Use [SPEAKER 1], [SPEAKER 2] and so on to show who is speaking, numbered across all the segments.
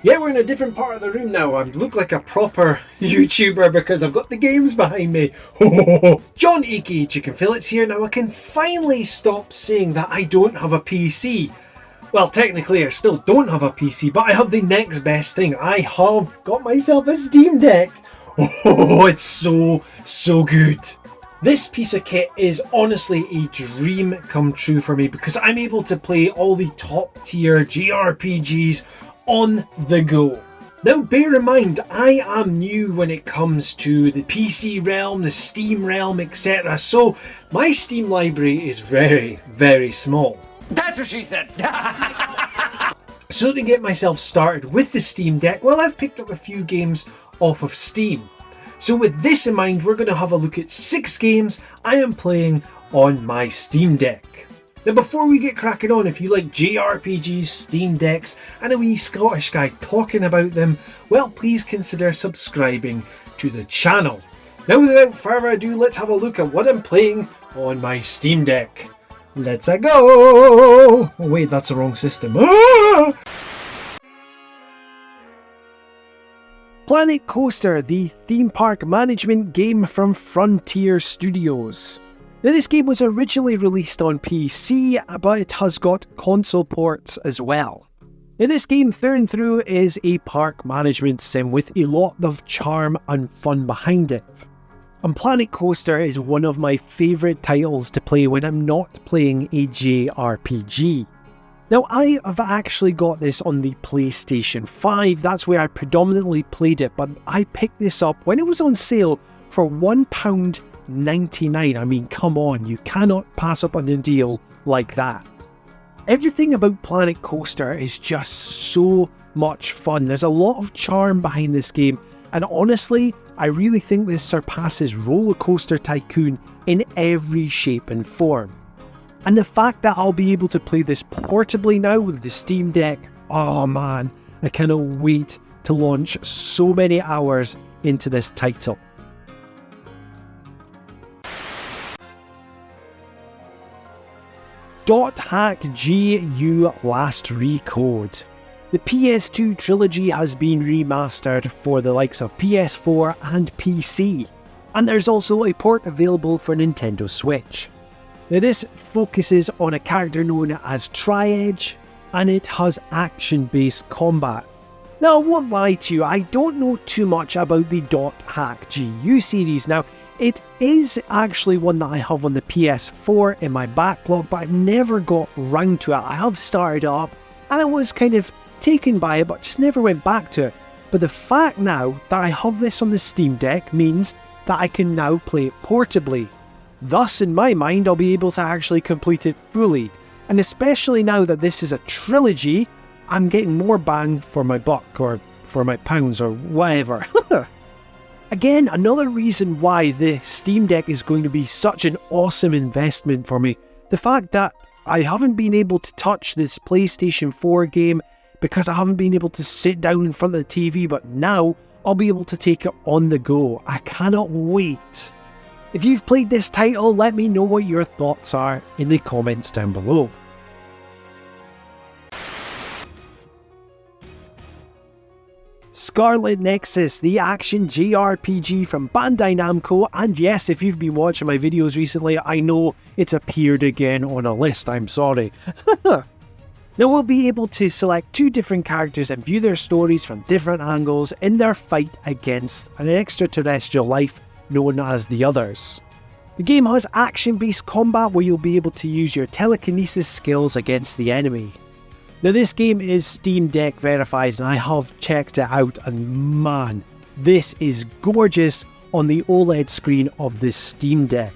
[SPEAKER 1] Yeah, we're in a different part of the room now. I look like a proper YouTuber because I've got the games behind me. John aka Chicken Fillets here. Now I can finally stop saying that I don't have a PC. Well, technically I still don't have a PC, but I have the next best thing. I have got myself a Steam Deck. Oh, it's so good. This piece of kit is honestly a dream come true for me because I'm able to play all the top tier JRPGs on the go. Now bear in mind, I am new when it comes to the PC realm, the Steam realm, etc. So my Steam library is very small.
[SPEAKER 2] That's what she said!
[SPEAKER 1] So to get myself started with the Steam Deck, well, I've picked up a few games off of Steam. So with this in mind, we're going to have a look at 6 games I am playing on my Steam Deck. Now before we get cracking on, if you like JRPGs, Steam Decks and a wee Scottish guy talking about them, well, please consider subscribing to the channel. Now without further ado, let's have a look at what I'm playing on my Steam Deck. Let's go! Oh wait, that's the wrong system. Ah! Planet Coaster, the theme park management game from Frontier Studios. Now this game was originally released on PC, but it has got console ports as well. Now this game through and through is a park management sim with a lot of charm and fun behind it. And Planet Coaster is one of my favourite titles to play when I'm not playing a JRPG. Now I have actually got this on the PlayStation 5, that's where I predominantly played it, but I picked this up when it was on sale for £1.99. I mean, come on, you cannot pass up on a deal like that. Everything about Planet Coaster is just so much fun. There's a lot of charm behind this game, and honestly, I really think this surpasses Roller Coaster Tycoon in every shape and form. And the fact that I'll be able to play this portably now with the Steam Deck, oh man, I cannot wait to launch so many hours into this title. .hack GU Last Recode. The PS2 trilogy has been remastered for the likes of PS4 and PC, and there's also a port available for Nintendo Switch. Now this focuses on a character known as Tri-Edge, and it has action-based combat. Now I won't lie to you, I don't know too much about the .hack GU series. Now it is actually one that I have on the PS4 in my backlog, but I never got round to it. I have started up and I was kind of taken by it, but just never went back to it. But the fact now that I have this on the Steam Deck means that I can now play it portably. Thus, in my mind, I'll be able to actually complete it fully. And especially now that this is a trilogy, I'm getting more bang for my buck, or for my pounds, or whatever. Again, another reason why the Steam Deck is going to be such an awesome investment for me. The fact that I haven't been able to touch this PlayStation 4 game because I haven't been able to sit down in front of the TV, but now I'll be able to take it on the go. I cannot wait. If you've played this title, let me know what your thoughts are in the comments down below. Scarlet Nexus, the action JRPG from Bandai Namco, and yes, if you've been watching my videos recently, I know it's appeared again on a list, I'm sorry. Now we'll be able to select 2 different characters and view their stories from different angles in their fight against an extraterrestrial life known as the Others. The game has action-based combat where you'll be able to use your telekinesis skills against the enemy. Now this game is Steam Deck verified and I have checked it out, and man, this is gorgeous on the OLED screen of this Steam Deck.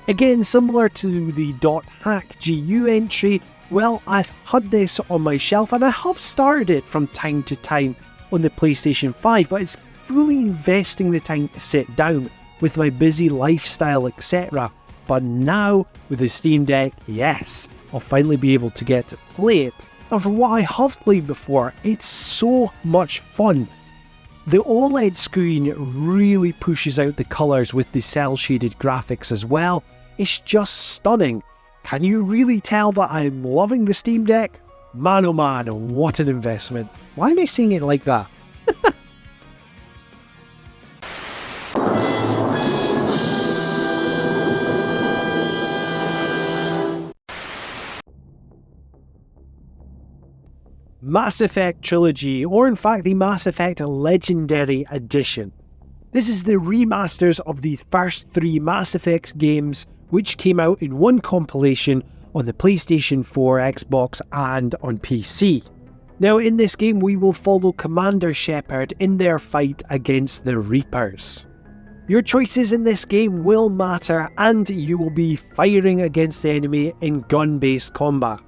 [SPEAKER 1] Again, similar to the .hack GU entry, well, I've had this on my shelf and I have started it from time to time on the PlayStation 5, but it's fully investing the time to sit down with my busy lifestyle, etc. But now, with the Steam Deck, yes, I'll finally be able to get to play it. And from what I have played before, it's so much fun. The OLED screen really pushes out the colours with the cel-shaded graphics as well. It's just stunning. Can you really tell that I'm loving the Steam Deck? Man oh man, what an investment. Why am I saying it like that? Mass Effect Trilogy, or in fact the Mass Effect Legendary Edition. This is the remasters of the first 3 Mass Effect games, which came out in one compilation on the PlayStation 4, Xbox and on PC. Now in this game we will follow Commander Shepard in their fight against the Reapers. Your choices in this game will matter, and you will be firing against the enemy in gun-based combat.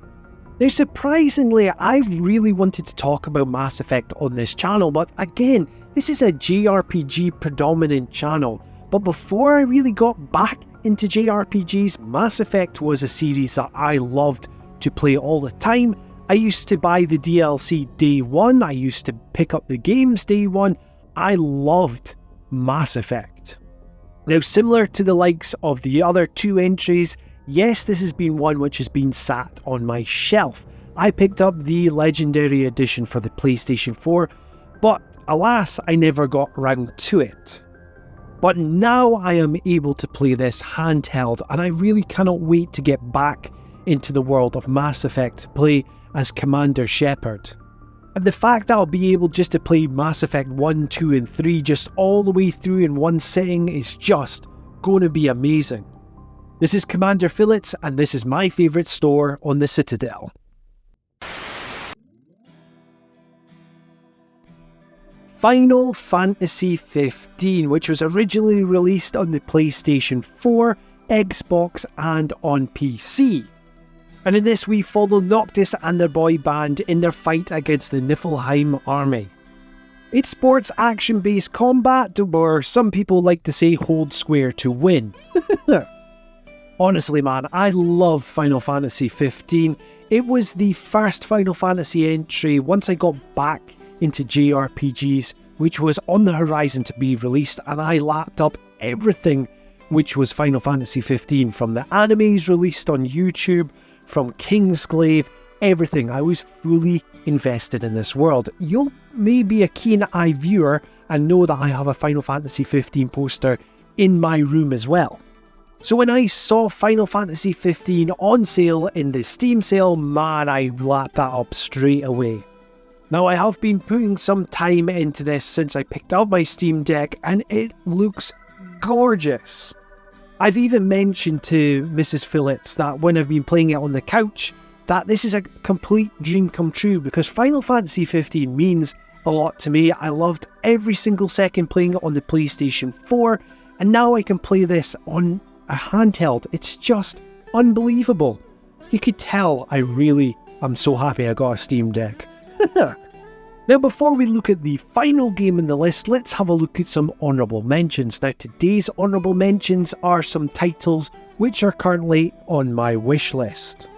[SPEAKER 1] Now surprisingly, I've really wanted to talk about Mass Effect on this channel, but again, this is a JRPG predominant channel. But before I really got back into JRPGs, Mass Effect was a series that I loved to play all the time. I used to buy the DLC day one, I used to pick up the games day one. I loved Mass Effect. Now similar to the likes of the other 2 entries, yes, this has been one which has been sat on my shelf. I picked up the Legendary Edition for the PlayStation 4, but alas, I never got around to it. But now I am able to play this handheld, and I really cannot wait to get back into the world of Mass Effect to play as Commander Shepard. And the fact that I'll be able just to play Mass Effect 1, 2 and 3 just all the way through in one sitting is just going to be amazing. This is Commander Phillips, and this is my favourite store on the Citadel. Final Fantasy 15, which was originally released on the PlayStation 4, Xbox and on PC. And in this we follow Noctis and their boy band in their fight against the Niflheim army. It's sports action-based combat, or some people like to say hold square to win. Honestly man, I love Final Fantasy 15. It was the first Final Fantasy entry once I got back into JRPGs, which was on the horizon to be released, and I lapped up everything which was Final Fantasy 15, from the animes released on YouTube, from Kingsglaive, everything. I was fully invested in this world. You may be a keen-eye viewer and know that I have a Final Fantasy 15 poster in my room as well. So when I saw Final Fantasy 15 on sale in the Steam sale, man, I lapped that up straight away. Now I have been putting some time into this since I picked up my Steam Deck, and it looks gorgeous. I've even mentioned to Mrs. Phillips that when I've been playing it on the couch, that this is a complete dream come true, because Final Fantasy 15 means a lot to me. I loved every single second playing it on the PlayStation 4, and now I can play this on a handheld. It's just unbelievable. You could tell I really am so happy I got a Steam Deck. Now before we look at the final game in the list, let's have a look at some honourable mentions. Now today's honourable mentions are some titles which are currently on my wish list.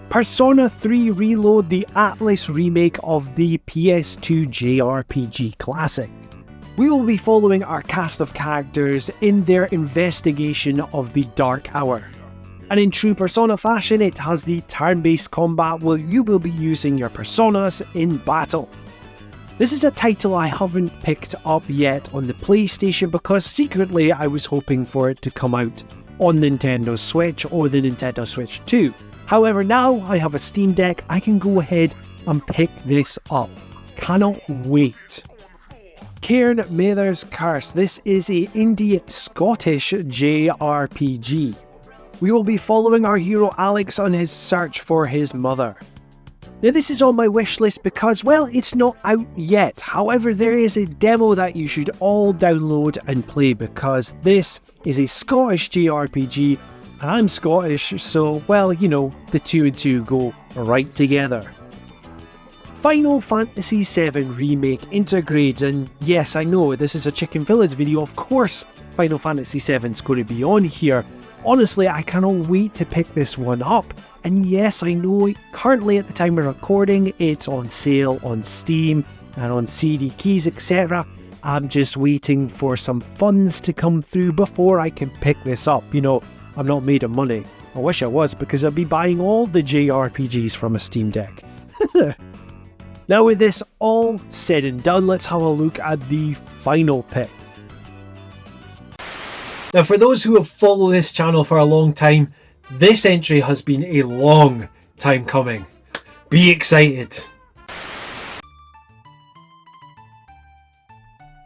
[SPEAKER 1] Persona 3 Reload, the Atlas remake of the PS2 JRPG classic. We will be following our cast of characters in their investigation of the Dark Hour. And in true Persona fashion, it has the turn-based combat where you will be using your personas in battle. This is a title I haven't picked up yet on the PlayStation because secretly I was hoping for it to come out on Nintendo Switch or the Nintendo Switch 2. However, now I have a Steam Deck, I can go ahead and pick this up. Cannot wait. Cairn Mather's Curse. This is a indie Scottish JRPG. We will be following our hero Alex on his search for his mother. Now this is on my wish list because, well, it's not out yet. However, there is a demo that you should all download and play because this is a Scottish JRPG and I'm Scottish, so, well, you know, the 2 and 2 go right together. Final Fantasy VII Remake Intergrade, and yes, I know this is a Chicken Village video, of course Final Fantasy VII is going to be on here. Honestly, I cannot wait to pick this one up, and yes, I know currently at the time of recording it's on sale on Steam and on CD keys, etc. I'm just waiting for some funds to come through before I can pick this up. You know, I'm not made of money. I wish I was, because I'd be buying all the JRPGs from a Steam Deck. Now with this all said and done, let's have a look at the final pick. Now for those who have followed this channel for a long time, this entry has been a long time coming. Be excited.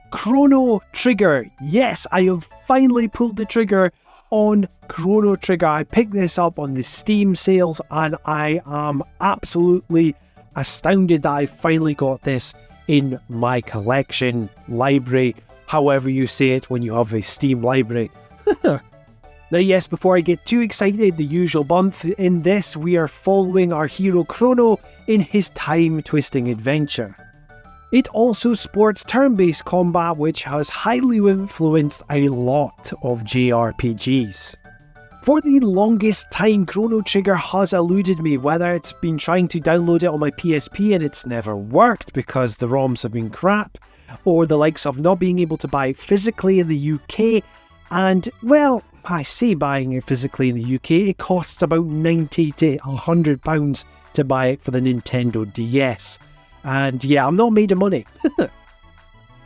[SPEAKER 1] Chrono Trigger. Yes, I have finally pulled the trigger on Chrono Trigger. I picked this up on the Steam sales and I am absolutely astounded that I finally got this in my collection, library, however you say it when you have a Steam library. Now yes, before I get too excited, the usual bump in this, we are following our hero Chrono in his time-twisting adventure. It also sports turn-based combat, which has highly influenced a lot of JRPGs. For the longest time, Chrono Trigger has eluded me, whether it's been trying to download it on my PSP and it's never worked because the ROMs have been crap, or the likes of not being able to buy it physically in the UK, and, well, I say buying it physically in the UK, it costs about £90 to £100 to buy it for the Nintendo DS. And yeah, I'm not made of money.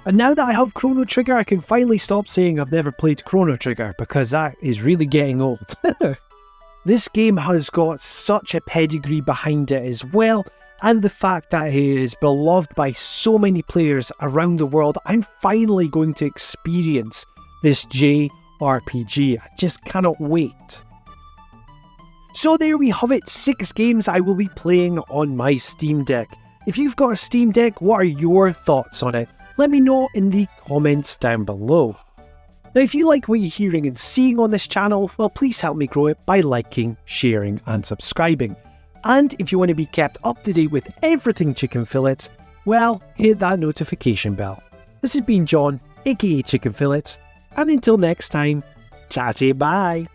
[SPEAKER 1] And now that I have Chrono Trigger, I can finally stop saying I've never played Chrono Trigger, because that is really getting old. This game has got such a pedigree behind it as well, and the fact that it is beloved by so many players around the world, I'm finally going to experience this JRPG. I just cannot wait. So there we have it, 6 games I will be playing on my Steam Deck. If you've got a Steam Deck, what are your thoughts on it? Let me know in the comments down below. Now if you like what you're hearing and seeing on this channel, well please help me grow it by liking, sharing and subscribing. And if you want to be kept up to date with everything Chicken Fillets, well hit that notification bell. This has been John, aka Chicken Fillets, and until next time, tatty bye!